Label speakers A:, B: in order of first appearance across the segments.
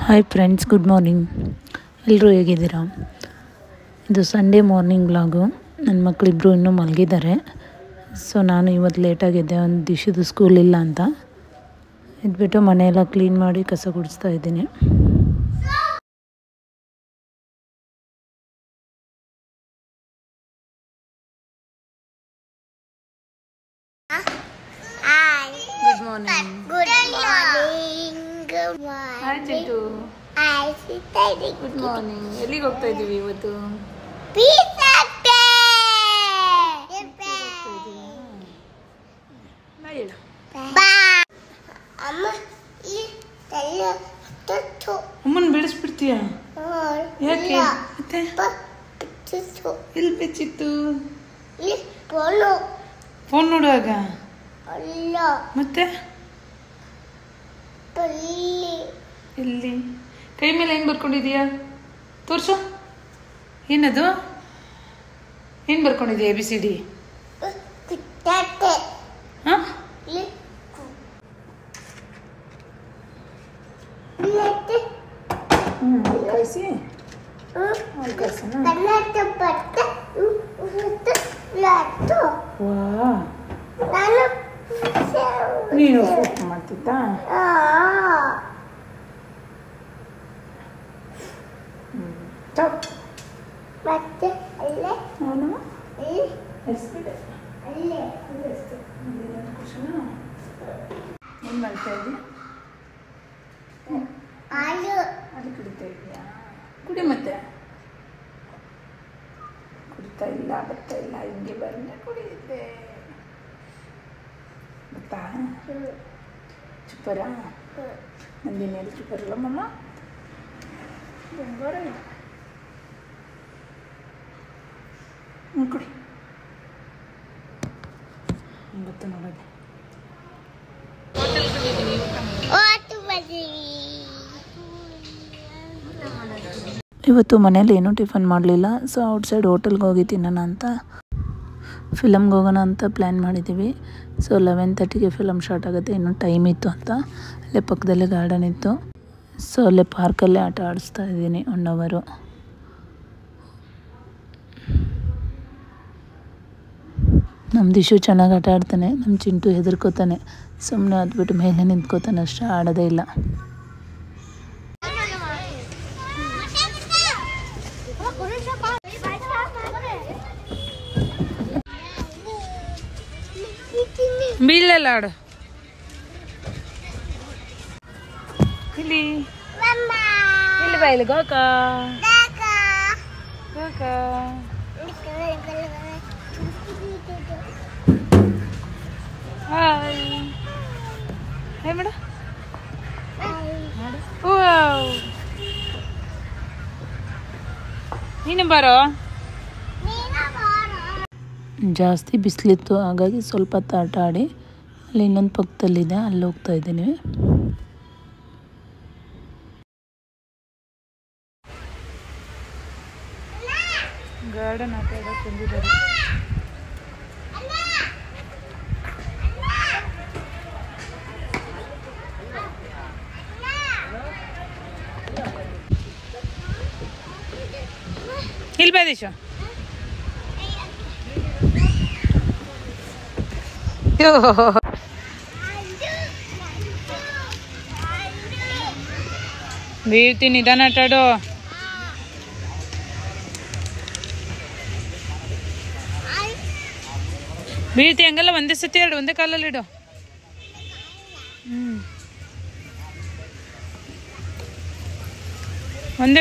A: Hi friends, good morning. ಎಲ್ಲರೂ ಹೇಗಿದ್ದೀರಾ? ಇದು ಸಂಡೇ ಮಾರ್ನಿಂಗ್ ವ್ಲಾಗು. ನನ್ನ ಮಕ್ಕಳಿಬ್ಬರು ಇನ್ನೂ ಮಲಗಿದ್ದಾರೆ. ಸೊ ನಾನು ಇವತ್ತು ಲೇಟಾಗಿದ್ದೆ, ಒಂದು ದಿಶದು ಸ್ಕೂಲ್ ಇಲ್ಲ ಅಂತ. ಇದ್ಬಿಟ್ಟು ಮನೆಯೆಲ್ಲ ಕ್ಲೀನ್ ಮಾಡಿ ಕಸ ಗುಡಿಸ್ತಾ ಇದ್ದೀನಿ. Good morning. Hi Chintu. Good morning. ಎಲ್ಲಿಗೆ ಹೋಗ್ತಾ ಇದ್ದೀವಿ ಇವತ್ತು? ಅಮ್ಮನ ಬಿಡಿಸ್ಬಿಡ್ತೀಯ? ಯಾಕೆ? ಮತ್ತೆ ಎಲ್ಲಿ ಬೆಚ್ಚಿತ್ತು? ಫೋನ್ ನೋಡುವಾಗ? ಮತ್ತೆ ಎಲ್ಲಿ? ಕೈ ಮೇಲೆ ಏನು ಬರ್ಕೊಂಡಿದೀಯಾ? ತೋರ್ಸು. ಏನದು? ಏನು ಬರ್ಕೊಂಡಿದೀಯ? ABCD? ಹಾಂ, ಕಳಿಸಿ ಕಳ್ಸೋಣ. ವಾ, ನೀನು ಫೋಟೋ ಮಾಡ್ತಿದ್ದ? ಏನು ಮಾಡ್ತಾ ಇದ್ದೀಯ? ಅದು ಕುಡಿತಾ ಇದೆಯಾ? ಕುಡಿ. ಮತ್ತೆ ಕುಡಿತಾ ಇಲ್ಲ, ಬರ್ತಾ ಇಲ್ಲ. ಹಿಂಗೆ ಬಂದೆ ಕುಡಿಯಿದ್ದೆ. ಗೊತ್ತಾ? ಚುಪ್ಪರ ನಂದಿನೇಲಿ ಚುಪ್ಪರಲ್ಲ ಮಮ್ಮ. ಬೆಂಗಳೂರು ಇದೆ. ಕುಡಿ. ಗೊತ್ತು ನೋಡೋದು. ಇವತ್ತು ಮನೇಲಿ ಏನೂ ಟಿಫನ್ ಮಾಡಲಿಲ್ಲ. ಸೊ ಔಟ್ಸೈಡ್ ಹೋಟೆಲ್ಗೆ ಹೋಗಿ ತಿನ್ನೋಣ ಅಂತ, ಫಿಲಮ್ಗೆ ಹೋಗೋಣ ಅಂತ ಪ್ಲ್ಯಾನ್ ಮಾಡಿದ್ದೀವಿ. ಸೊ 11:30ಗೆ ಫಿಲಮ್ ಸ್ಟಾರ್ಟ್ ಆಗುತ್ತೆ. ಇನ್ನೂ ಟೈಮ್ ಇತ್ತು ಅಂತ ಅಲ್ಲೇ ಪಕ್ಕದಲ್ಲೇ ಗಾರ್ಡನ್ ಇತ್ತು. ಸೊ ಅಲ್ಲೇ ಪಾರ್ಕಲ್ಲೇ ಆಟ ಆಡಿಸ್ತಾ ಇದ್ದೀನಿ 1 ಅವರು. ನಮ್ಮ ದಿಶು ಚೆನ್ನಾಗಿ ಆಟ ಆಡ್ತಾನೆ. ನಮ್ಮ ಚಿಂಟು ಹೆದರ್ಕೋತಾನೆ. ಸುಮ್ಮನೆ ಅದ್ಬಿಟ್ಟು ಮೇಲೆ ನಿಂತ್ಕೋತಾನೆ ಅಷ್ಟೇ, ಆಡೋದೇ ಇಲ್ಲ. ಬೀಳಲ್ಲ, ಆಡು. ಇಲ್ಲಿ ಇಲ್ಲಿ ಬಾ, ಇಲ್ಲಿ ಗೋಕ ಗೋಕ. ಹಾಯ್ ಹಾಯ್ ಮೇಡ. ನೀನು ಬಾರೋ. ಜಾಸ್ತಿ ಬಿಸಿಲಿತ್ತು, ಹಾಗಾಗಿ ಸ್ವಲ್ಪ ಹೊತ್ತು ಆಟ ಆಡಿ ಅಲ್ಲಿ ಇನ್ನೊಂದು ಪಕ್ಕದಲ್ಲಿದೆ, ಅಲ್ಲಿ ಹೋಗ್ತಾ ಇದ್ದೀನಿ. ಗಾರ್ಡನ್ ಆಟ ಆಡೋಕೆ ಬಂದಿದ್ದಾರೆ. ಇಲ್ಲಿ ಬಾ ದಿಶು. ಬೀಳ್ತೀನಿ, ನಿಧಾನ ಆಟ ಆಡೋ. ಬೀಳ್ತಿ ಹಂಗಲ್ಲ, ಒಂದೇ ಸತಿ ಎರಡು, ಒಂದೇ ಕಾಲಲ್ಲಿ ಇಡು.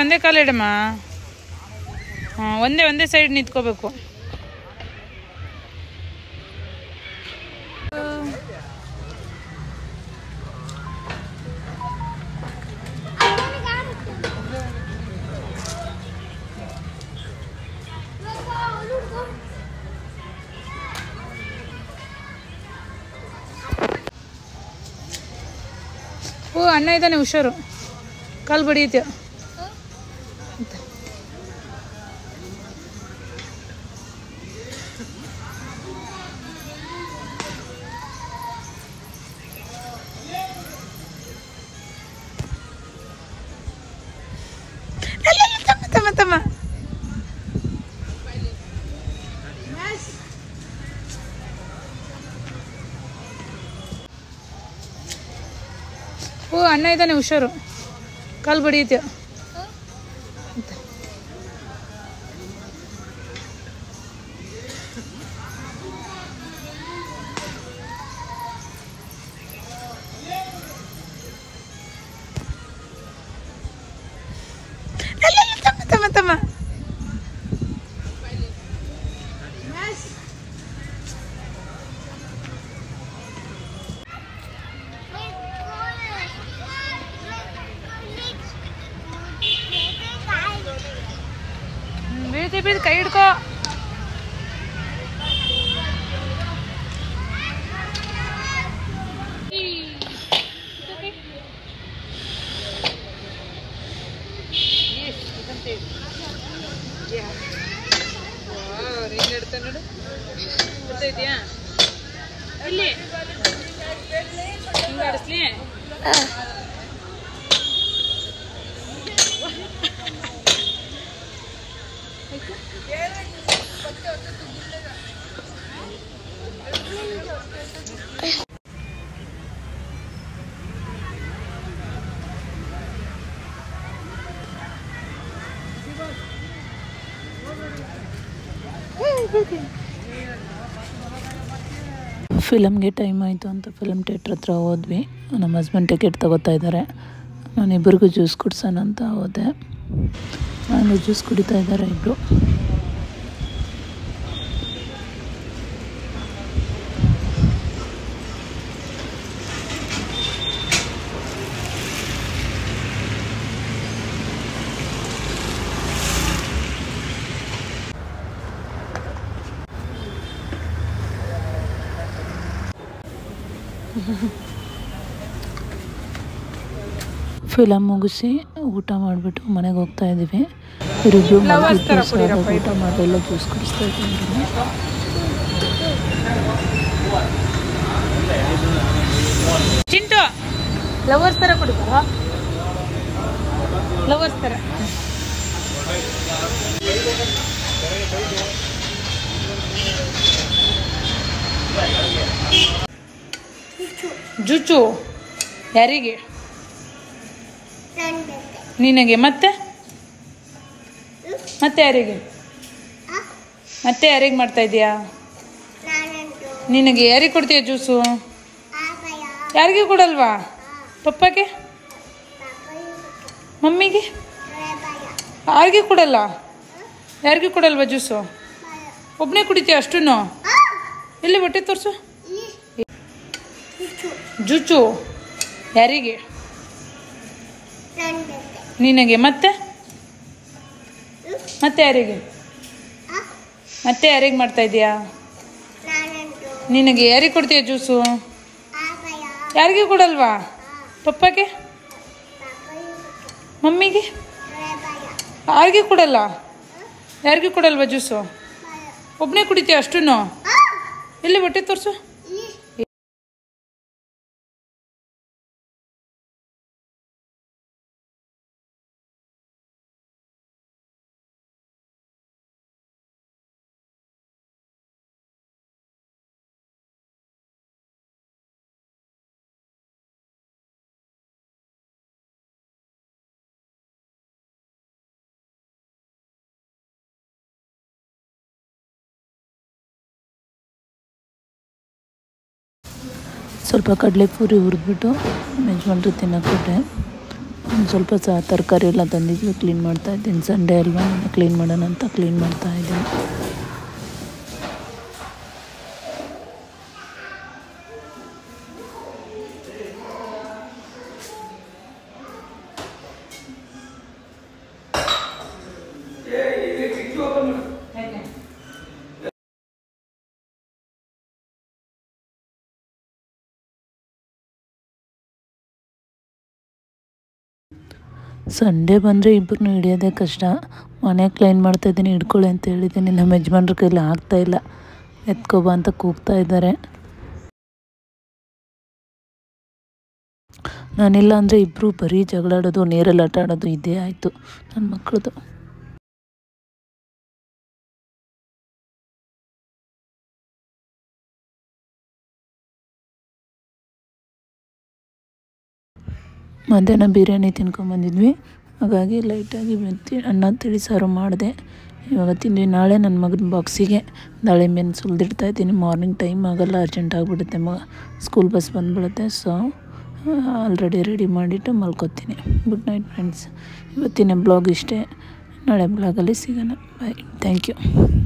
A: ಒಂದೇ ಕಾಲ ಇಡಮ್ಮ. ಹಾಂ, ಒಂದೇ ಸೈಡ್ ನಿಂತ್ಕೋಬೇಕು. ಓ, ಅಣ್ಣ ಇದ್ದಾನೆ, ಹುಷಾರು. ಕಾಲು ಬಡಿಯುತ್ತೆ.
B: ಅಣ್ಣ ಇದ್ದಾನೆ, ಹುಷಾರು, ಕಾಲು ಬಡಿಯುತ್ತೆ. ತಮ್ಮ ತಮ್ಮ ಬೀಳ್ತಿ ಕೈ ಹಿಡ್ಕೋ. ನೋಡು ಗೊತ್ತಾಯ್ತಿಯಾ? ಇಲ್ಲಿ ಹಿಂಗೆ ಆಡಿಸ್ಲಿ.
A: ಫಿಲಮ್ಗೆ ಟೈಮ್ ಆಯಿತು ಅಂತ ಫಿಲಮ್ ಥಿಯೇಟ್ರ್ ಹತ್ರ ಹೋದ್ವಿ. ನಮ್ಮ ಹಸ್ಬೆಂಡ್ ಟಿಕೆಟ್ ತೊಗೋತಾ ಇದ್ದಾರೆ. ನಾನು ಇಬ್ಬರಿಗೂ ಜ್ಯೂಸ್ ಕುಡ್ಸೋಣ ಅಂತ ಹೋದೆ. ನಾನು ಜ್ಯೂಸ್ ಕುಡಿತಾ ಇದ್ದಾರೆ ಇಬ್ಬರು. ಫಿಲಮ್ ಮುಗಿಸಿ ಊಟ ಮಾಡಿಬಿಟ್ಟು ಮನೆಗೆ ಹೋಗ್ತಾ ಇದ್ದೀವಿ. ರಿವ್ಯೂ ಊಟ ಮಾಡಿಲ್ಲ, ಜ್ಯೂಸ್ ಕುಡಿಸ್ತಾ ಇದ್ದೀನಿ.
B: ಚಿಂಟು ಲವರ್ಸ್ ಥರ ಕುಡಿತಾರ, ಲವರ್ಸ್ ಥರ. ಜುಚು ಯಾರಿಗೆ? ನಿನಗೆ. ಮತ್ತೆ ಮತ್ತೆ ಯಾರಿಗೆ? ಮತ್ತೆ ಯಾರಿಗೆ ಮಾಡ್ತಾ ಇದೀಯಾ? ನಿನಗೆ. ಯಾರಿಗೆ ಕೊಡ್ತೀಯ ಜ್ಯೂಸು? ಯಾರಿಗೂ ಕೊಡಲ್ವಾ? ಪಪ್ಪಗೆ, ಮಮ್ಮಿಗೆ? ಯಾರಿಗೂ ಕೊಡಲ್ಲ? ಯಾರಿಗೂ ಕೊಡಲ್ವಾ ಜ್ಯೂಸು? ಒಬ್ಬನೇ ಕುಡಿತೀಯ ಅಷ್ಟೂ? ಎಲ್ಲಿ ಹೊಟ್ಟೆ ತೋರಿಸು. ಜುಚು ಯಾರಿಗೆ? ನಿನಗೆ. ಮತ್ತೆ ಮತ್ತೆ ಯಾರಿಗೆ? ಮತ್ತೆ ಯಾರಿಗೆ ಮಾಡ್ತಾ ಇದೀಯಾ? ನಿನಗೆ. ಯಾರಿಗೆ ಕೊಡ್ತೀಯ ಜ್ಯೂಸು? ಯಾರಿಗೂ ಕೊಡಲ್ವಾ? ಪಪ್ಪಗೆ, ಮಮ್ಮಿಗೆ? ಯಾರಿಗೂ ಕೊಡಲ್ಲ? ಯಾರಿಗೂ ಕೊಡಲ್ವಾ ಜ್ಯೂಸು? ಒಬ್ಬನೇ ಕುಡಿತೀಯ ಅಷ್ಟೂ? ಎಲ್ಲಿ ಹೊಟ್ಟೆ ತೋರಿಸು.
A: ಸ್ವಲ್ಪ ಕಡಲೆಪುರಿ ಹುರಿದ್ಬಿಟ್ಟು ಯಜಮಾನ್ರು ತಿನ್ನೋಕ್ಕೊಟ್ಟೆ. ಒಂದು ಸ್ವಲ್ಪ ತರಕಾರಿ ಎಲ್ಲ ತಂದಿದ್ವಿ, ಕ್ಲೀನ್ ಮಾಡ್ತಾಯಿದ್ದೀನಿ. ಸಂಡೇ ಅಲ್ವಾ, ನಾನು ಕ್ಲೀನ್ ಮಾಡೋಣ ಅಂತ ಕ್ಲೀನ್ ಮಾಡ್ತಾಯಿದ್ದೀನಿ. ಸಂಡೇ ಬಂದರೆ ಇಬ್ಬರನ್ನೂ ಹಿಡಿಯೋದೇ ಕಷ್ಟ. ಮನೆ ಕ್ಲೀನ್ ಮಾಡ್ತಾಯಿದ್ದೀನಿ, ಹಿಡ್ಕೊಳ್ಳಿ ಅಂತ ಹೇಳಿದ್ದೀನಿ. ನಮ್ಮ ಯಜಮಾನ್ರ ಕೈಲಿ ಆಗ್ತಾಯಿಲ್ಲ, ಎತ್ಕೊಬ ಅಂತ ಕೂಗ್ತಾ ಇದ್ದಾರೆ. ನಾನಿಲ್ಲ ಅಂದರೆ ಇಬ್ಬರು ಬರೀ ಜಗಳಾಡೋದು, ನೀರಲ್ಲಿ ಆಟ ಆಡೋದು ಇದೇ ಆಯಿತು ನನ್ನ ಮಕ್ಕಳದು. ಮಧ್ಯಾಹ್ನ ಬಿರಿಯಾನಿ ತಿನ್ಕೊಂಬಂದಿದ್ವಿ, ಹಾಗಾಗಿ ಲೈಟಾಗಿ ಅನ್ನ ತಿಳಿ ಸಾರು ಮಾಡಿದೆ. ಇವಾಗ ತಿಂದ್ವಿ. ನಾಳೆ ನನ್ನ ಮಗನ ಬಾಕ್ಸಿಗೆ ದಾಳಿಂಬೆನ ಸುಲಿದಿಡ್ತಾಯಿದ್ದೀನಿ. ಮಾರ್ನಿಂಗ್ ಟೈಮ್ ಆಗೋಲ್ಲ, ಅರ್ಜೆಂಟ್ ಆಗಿಬಿಡುತ್ತೆ, ಸ್ಕೂಲ್ ಬಸ್ ಬಂದುಬಿಡುತ್ತೆ. ಸೊ ಆಲ್ರೆಡಿ ರೆಡಿ ಮಾಡಿಟ್ಟು ಮಲ್ಕೋತೀನಿ. Good night friends. ಇವತ್ತಿನ ಬ್ಲಾಗ್ ಇಷ್ಟೇ. ನಾಳೆ ಬ್ಲಾಗಲ್ಲಿ ಸಿಗೋಣ. ಬಾಯ್. Thank you.